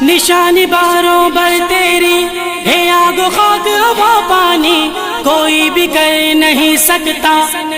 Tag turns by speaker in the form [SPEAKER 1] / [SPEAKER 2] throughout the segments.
[SPEAKER 1] نشانی باروں بر تیری ہے آگ و خاک ہوا پانی، کوئی بھی کر نہیں سکتا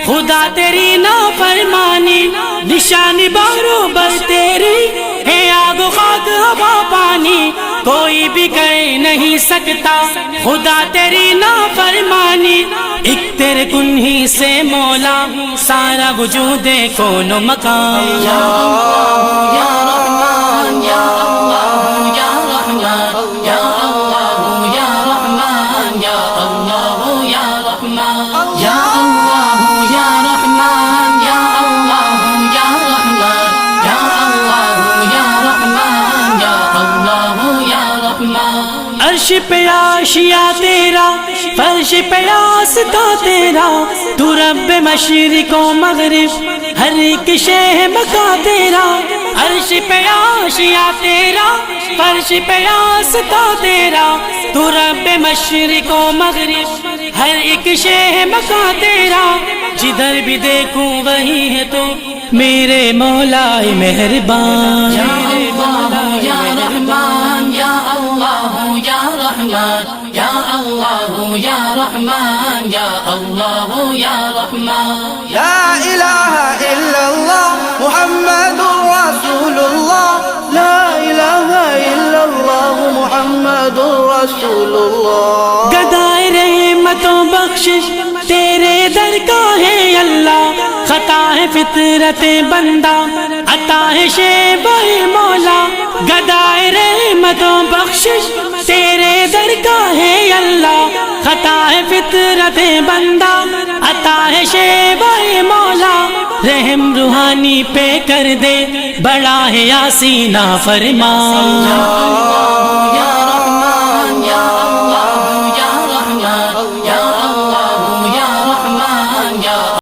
[SPEAKER 1] خدا تیری نافرمانی۔ نشانی باروں بر تیری ہے آگ و خاک ہوا پانی، کوئی بھی کر نہیں سکتا خدا تیری نافرمانی۔ ایک تیرے کن ہی سے مولا سارا وجود کون و مکان۔ یا اللہ یا رحمان یا اللہ یا رحمان یا اللہ یا رحمان یا اللہ یا رحمان یا اللہ یا رحمان یا اللہ یا رحمان یا اللہ یا رحمان یا اللہ یا رحمان۔ عرش پہ عاشیا تیرا، فرش پہ آستا تیرا، تو رب مشرق و مغرب، ہر ایک شے مکا تیرا۔ عرش پہ عاشیا تیرا، فرش پہ آستا تیرا، تو رب مشرق و مغرب، ہر ایک شے مکا تیرا۔ جدھر بھی دیکھوں وہی ہے تو میرے مولا مہربان۔ یا اللہ یا رحمان یا اللہ یا رحمان یا اللہ یا رحمان یا اللہ یا رحمان۔
[SPEAKER 2] لا الہ الا اللہ محمد رسول اللہ، لا الہ الا اللہ محمد رسول اللہ۔
[SPEAKER 1] گدائے رحمت و بخشش تیرے در کا ہے اللہ، خطا ہے فطرت بندہ عطا ہے شیب مولا۔ گدائے رحمت و بخشش تیرے در کا ہے اللہ، خطا ہے فطرت بندہ عطا ہے شیب مولا۔ رحم روحانی پہ کر دے، بڑا ہے یاسین فرمان۔